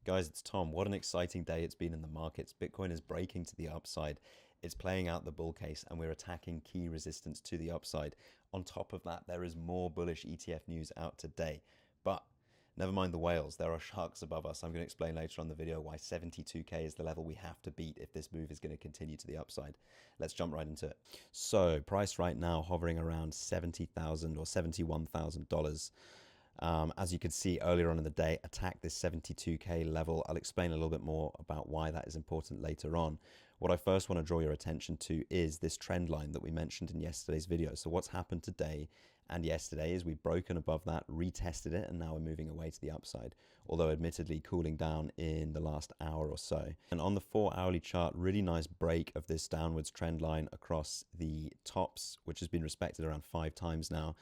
Guys, it's Tom. What an exciting day it's been in the markets. Bitcoin is breaking to the upside. It's playing out the bull case and we're attacking key resistance to the upside. On top of that, there is more bullish ETF news out today. But never mind the whales, there are sharks above us. I'm going to explain later on the video why 72k is the level we have to beat if this move is going to continue to the upside. Let's jump right into it. So price right now hovering around $70,000 or $71,000. As you can see earlier on in the day, attack this 72k level. I'll explain a little bit more about why that is important later on. What I first want to draw your attention to is this trend line that we mentioned in yesterday's video. So what's happened today and yesterday is we've broken above that, retested it, and now we're moving away to the upside, although admittedly cooling down in the last hour or so. And on the 4-hourly chart, really nice break of this downwards trend line across the tops, which has been respected around 5 times now.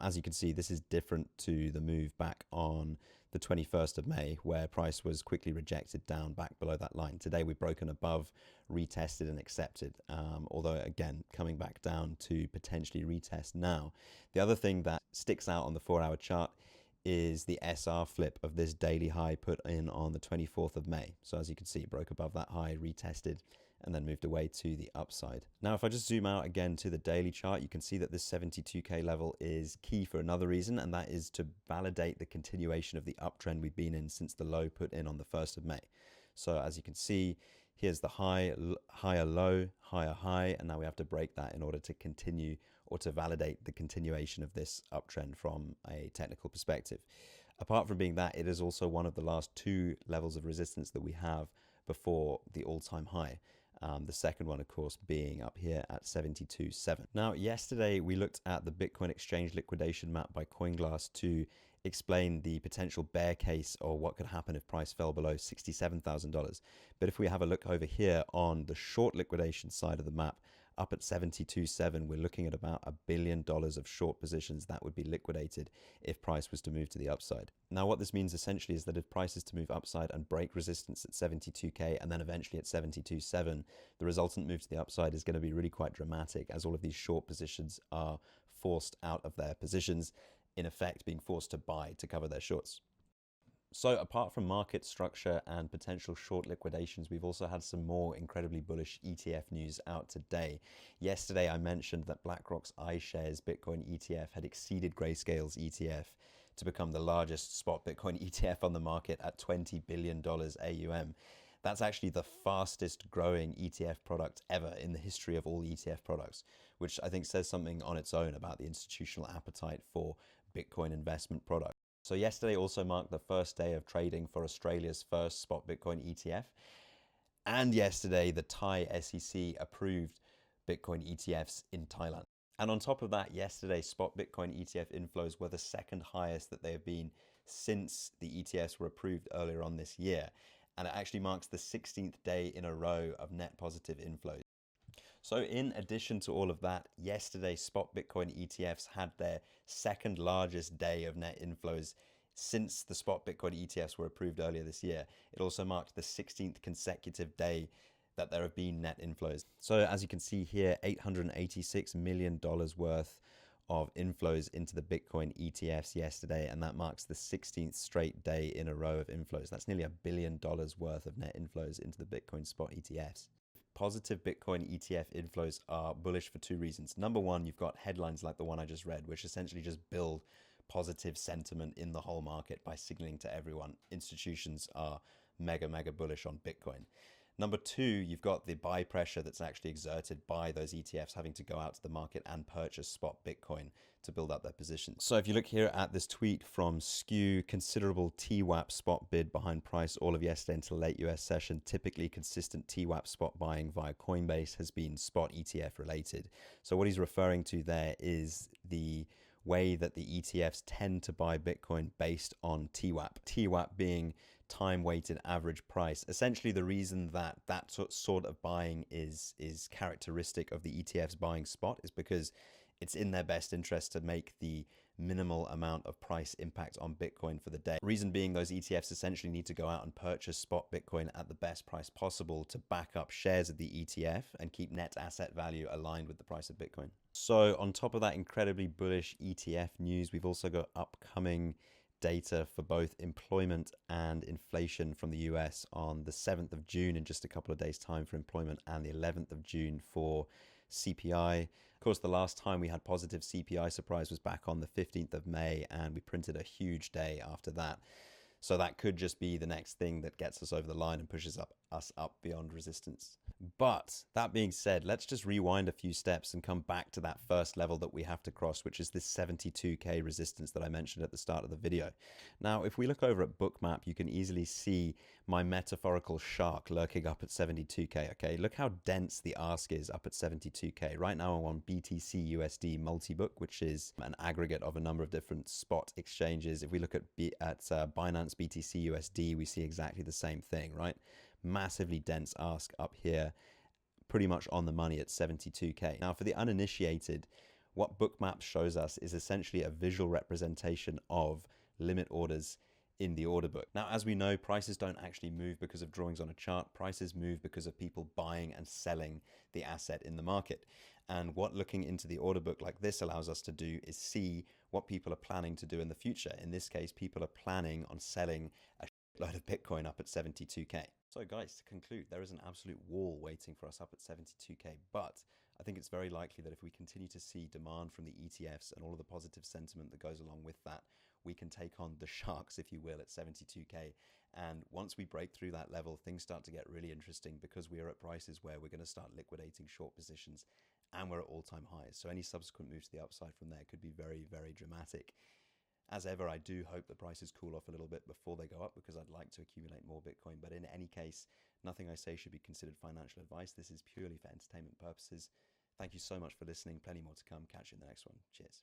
As you can see, this is different to the move back on the 21st of May, where price was quickly rejected down back below that line. Today we've broken above, retested and accepted, although again coming back down to potentially retest now. The other thing that sticks out on the 4-hour chart is the SR flip of this daily high put in on the 24th of May. So as you can see, broke above that high, retested, and then moved away to the upside. Now, if I just zoom out again to the daily chart, you can see that this 72k level is key for another reason, and that is to validate the continuation of the uptrend we've been in since the low put in on the 1st of May. So as you can see, here's the high, higher low, higher high, and now we have to break that in order to continue or to validate the continuation of this uptrend from a technical perspective. Apart from being that, it is also one of the last 2 levels of resistance that we have before the all-time high. The second one, of course, being up here at 72.7. Now, yesterday we looked at the Bitcoin exchange liquidation map by CoinGlass to explain the potential bear case or what could happen if price fell below $67,000. But if we have a look over here on the short liquidation side of the map, up at 72.7, we're looking at about $1 billion of short positions that would be liquidated if price was to move to the upside. Now, what this means essentially is that if price is to move upside and break resistance at 72k and then eventually at 72.7, the resultant move to the upside is going to be really quite dramatic, as all of these short positions are forced out of their positions, in effect being forced to buy to cover their shorts. So apart from market structure and potential short liquidations, we've also had some more incredibly bullish ETF news out today. Yesterday, I mentioned that BlackRock's iShares Bitcoin ETF had exceeded Grayscale's ETF to become the largest spot Bitcoin ETF on the market at $20 billion AUM. That's actually the fastest growing ETF product ever in the history of all ETF products, which I think says something on its own about the institutional appetite for Bitcoin investment products. So yesterday also marked the first day of trading for Australia's first spot Bitcoin ETF. And yesterday, the Thai SEC approved Bitcoin ETFs in Thailand. And on top of that, yesterday, spot Bitcoin ETF inflows were the second highest that they have been since the ETFs were approved earlier on this year. And it actually marks the 16th day in a row of net positive inflows. So in addition to all of that, yesterday spot Bitcoin ETFs had their second largest day of net inflows since the spot Bitcoin ETFs were approved earlier this year. It also marked the 16th consecutive day that there have been net inflows. So as you can see here, $886 million worth of inflows into the Bitcoin ETFs yesterday, and that marks the 16th straight day in a row of inflows. That's nearly $1 billion worth of net inflows into the Bitcoin spot ETFs. Positive Bitcoin ETF inflows are bullish for 2 reasons. Number one, you've got headlines like the one I just read, which essentially just build positive sentiment in the whole market by signaling to everyone institutions are mega bullish on Bitcoin. Number 2, you've got the buy pressure that's actually exerted by those ETFs having to go out to the market and purchase spot Bitcoin to build up their positions. So if you look here at this tweet from Skew, considerable TWAP spot bid behind price all of yesterday until late US session. Typically consistent TWAP spot buying via Coinbase has been spot ETF related. So what he's referring to there is the way that the ETFs tend to buy Bitcoin based on TWAP. TWAP being time-weighted average price. Essentially, the reason that sort of buying is characteristic of the ETFs buying spot is because it's in their best interest to make the minimal amount of price impact on Bitcoin for the day. Reason being, those ETFs essentially need to go out and purchase spot Bitcoin at the best price possible to back up shares of the ETF and keep net asset value aligned with the price of Bitcoin. So on top of that incredibly bullish ETF news, we've also got upcoming data for both employment and inflation from the US on the 7th of June in just a couple of days' time for employment, and the 11th of June for CPI. Of course, the last time we had positive CPI surprise was back on the 15th of May, and we printed a huge day after that. So that could just be the next thing that gets us over the line and pushes us up beyond resistance. But that being said, let's just rewind a few steps and come back to that first level that we have to cross, which is this 72K resistance that I mentioned at the start of the video. Now, if we look over at Bookmap, you can easily see my metaphorical shark lurking up at 72K, okay? Look how dense the ask is up at 72K. Right now I'm on BTC USD Multibook, which is an aggregate of a number of different spot exchanges. If we look at Binance BTC USD, we see exactly the same thing, right? Massively dense ask up here, pretty much on the money at 72K. Now, for the uninitiated, what Bookmap shows us is essentially a visual representation of limit orders in the order book. Now, as we know, prices don't actually move because of drawings on a chart. Prices move because of people buying and selling the asset in the market. And what looking into the order book like this allows us to do is see what people are planning to do in the future. In this case, people are planning on selling a load of Bitcoin up at 72K. So guys, to conclude, there is an absolute wall waiting for us up at 72K, but I think it's very likely that if we continue to see demand from the ETFs and all of the positive sentiment that goes along with that, we can take on the sharks, if you will, at 72K. And once we break through that level, things start to get really interesting because we are at prices where we're going to start liquidating short positions and we're at all-time highs. So any subsequent moves to the upside from there could be very, very dramatic. As ever, I do hope the prices cool off a little bit before they go up because I'd like to accumulate more Bitcoin. But in any case, nothing I say should be considered financial advice. This is purely for entertainment purposes. Thank you so much for listening. Plenty more to come. Catch you in the next one. Cheers.